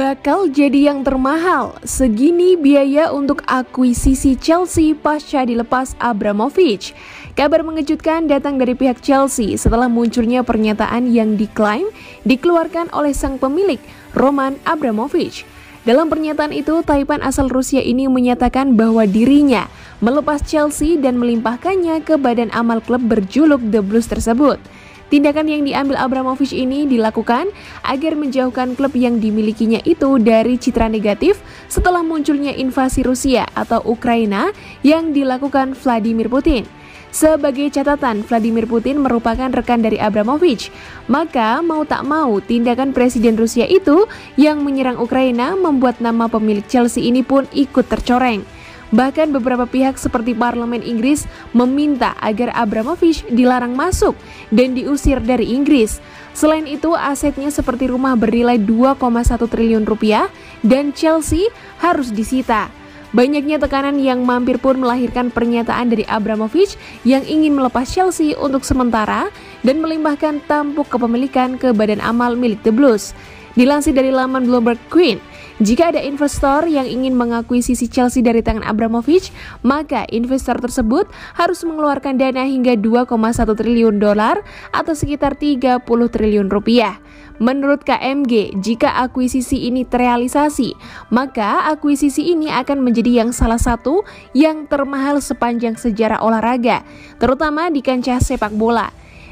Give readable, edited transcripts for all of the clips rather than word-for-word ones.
Bakal jadi yang termahal, segini biaya untuk akuisisi Chelsea pasca dilepas Abramovich. Kabar mengejutkan datang dari pihak Chelsea setelah munculnya pernyataan yang diklaim dikeluarkan oleh sang pemilik, Roman Abramovich. Dalam pernyataan itu, Taipan asal Rusia ini menyatakan bahwa dirinya melepas Chelsea dan melimpahkannya ke badan amal klub berjuluk The Blues tersebut. Tindakan yang diambil Abramovich ini dilakukan agar menjauhkan klub yang dimilikinya itu dari citra negatif setelah munculnya invasi Rusia atau Ukraina yang dilakukan Vladimir Putin. Sebagai catatan, Vladimir Putin merupakan rekan dari Abramovich, maka mau tak mau tindakan Presiden Rusia itu yang menyerang Ukraina membuat nama pemilik Chelsea ini pun ikut tercoreng. Bahkan beberapa pihak seperti Parlemen Inggris meminta agar Abramovich dilarang masuk dan diusir dari Inggris. Selain itu, asetnya seperti rumah bernilai 2,1 triliun rupiah dan Chelsea harus disita. Banyaknya tekanan yang mampir pun melahirkan pernyataan dari Abramovich yang ingin melepas Chelsea untuk sementara dan melimpahkan tampuk kepemilikan ke badan amal milik The Blues. Dilansir dari laman Bloomberg Queen, jika ada investor yang ingin mengakuisisi Chelsea dari tangan Abramovich, maka investor tersebut harus mengeluarkan dana hingga 2,1 triliun dolar atau sekitar 30 triliun rupiah. Menurut KMG, jika akuisisi ini terrealisasi, maka akuisisi ini akan menjadi yang salah satu yang termahal sepanjang sejarah olahraga, terutama di kancah sepak bola.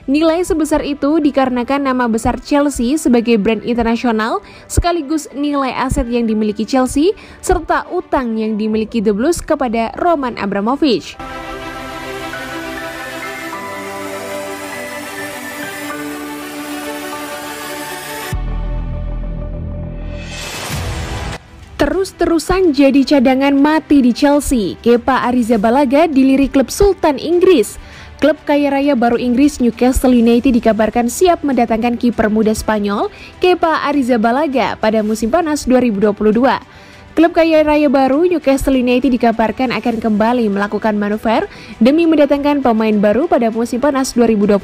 Nilai sebesar itu dikarenakan nama besar Chelsea sebagai brand internasional sekaligus nilai aset yang dimiliki Chelsea serta utang yang dimiliki The Blues kepada Roman Abramovich. Terus-terusan jadi cadangan mati di Chelsea, Kepa Arrizabalaga dilirik klub Sultan Inggris. Klub kaya raya baru Inggris Newcastle United dikabarkan siap mendatangkan kiper muda Spanyol Kepa Arrizabalaga pada musim panas 2022. Klub kaya raya baru Newcastle United dikabarkan akan kembali melakukan manuver demi mendatangkan pemain baru pada musim panas 2022.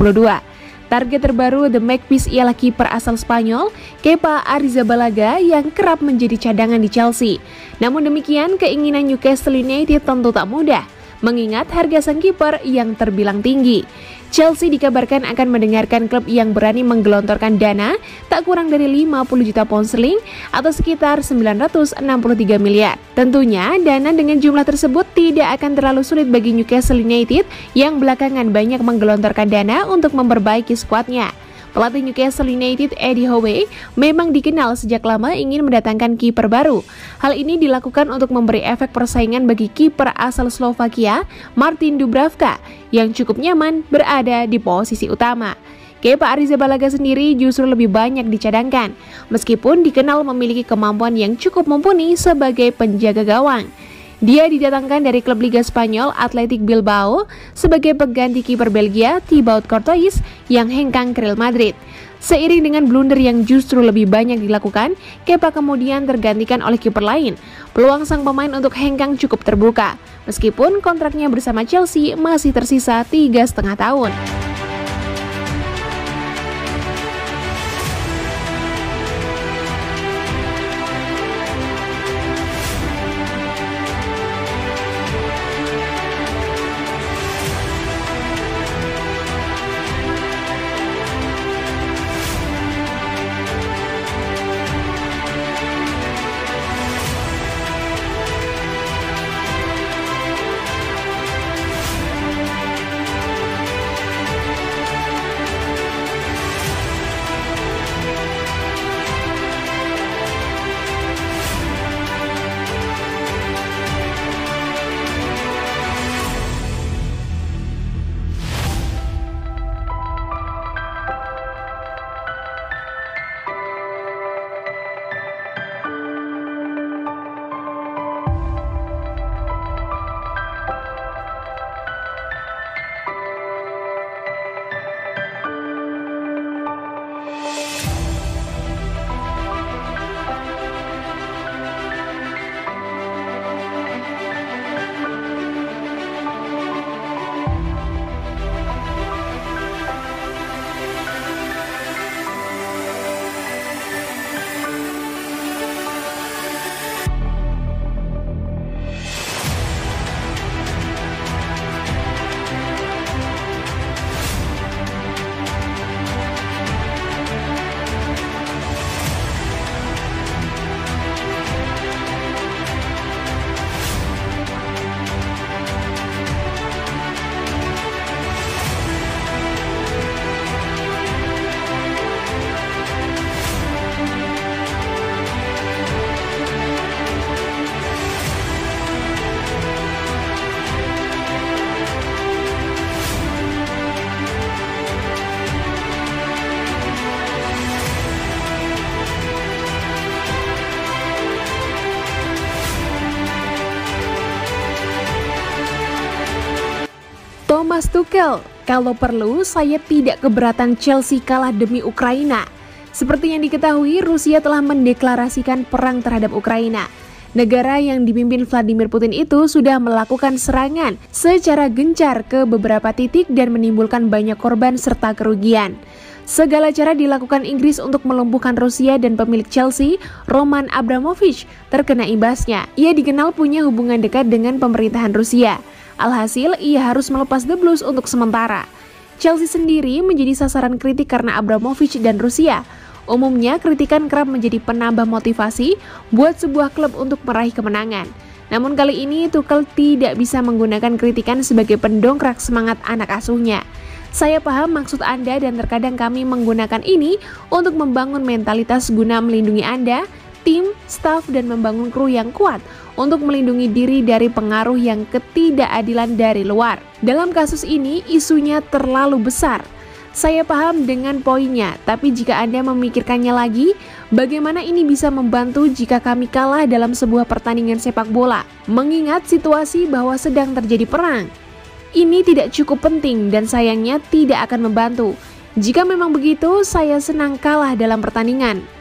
Target terbaru The Magpies ialah kiper asal Spanyol Kepa Arrizabalaga yang kerap menjadi cadangan di Chelsea. Namun demikian, keinginan Newcastle United tentu tak mudah, mengingat harga sang kiper yang terbilang tinggi. Chelsea dikabarkan akan mendengarkan klub yang berani menggelontorkan dana tak kurang dari 50 juta pound sterling atau sekitar 963 miliar. Tentunya dana dengan jumlah tersebut tidak akan terlalu sulit bagi Newcastle United yang belakangan banyak menggelontorkan dana untuk memperbaiki skuadnya. Pelatih Newcastle United Eddie Howe memang dikenal sejak lama ingin mendatangkan kiper baru. Hal ini dilakukan untuk memberi efek persaingan bagi kiper asal Slovakia Martin Dubravka yang cukup nyaman berada di posisi utama. Kepa Arrizabalaga sendiri justru lebih banyak dicadangkan, meskipun dikenal memiliki kemampuan yang cukup mumpuni sebagai penjaga gawang. Dia didatangkan dari klub Liga Spanyol Athletic Bilbao sebagai pengganti kiper Belgia Thibaut Courtois yang hengkang ke Real Madrid. Seiring dengan blunder yang justru lebih banyak dilakukan, Kepa kemudian tergantikan oleh kiper lain. Peluang sang pemain untuk hengkang cukup terbuka, meskipun kontraknya bersama Chelsea masih tersisa 3,5 tahun. Thomas Tuchel, kalau perlu saya tidak keberatan Chelsea kalah demi Ukraina. Seperti yang diketahui, Rusia telah mendeklarasikan perang terhadap Ukraina. Negara yang dipimpin Vladimir Putin itu sudah melakukan serangan secara gencar ke beberapa titik dan menimbulkan banyak korban serta kerugian. Segala cara dilakukan Inggris untuk melumpuhkan Rusia dan pemilik Chelsea, Roman Abramovich, terkena imbasnya. Ia dikenal punya hubungan dekat dengan pemerintahan Rusia. Alhasil, ia harus melepas The Blues untuk sementara. Chelsea sendiri menjadi sasaran kritik karena Abramovich dan Rusia. Umumnya, kritikan kerap menjadi penambah motivasi buat sebuah klub untuk meraih kemenangan. Namun kali ini Tuchel tidak bisa menggunakan kritikan sebagai pendongkrak semangat anak asuhnya. Saya paham maksud Anda dan terkadang kami menggunakan ini untuk membangun mentalitas guna melindungi Anda, tim, staf, dan membangun kru yang kuat untuk melindungi diri dari pengaruh yang ketidakadilan dari luar. Dalam kasus ini, isunya terlalu besar. Saya paham dengan poinnya, tapi jika Anda memikirkannya lagi, bagaimana ini bisa membantu jika kami kalah dalam sebuah pertandingan sepak bola? Mengingat situasi bahwa sedang terjadi perang. Ini tidak cukup penting dan sayangnya tidak akan membantu. Jika memang begitu, saya senang kalah dalam pertandingan.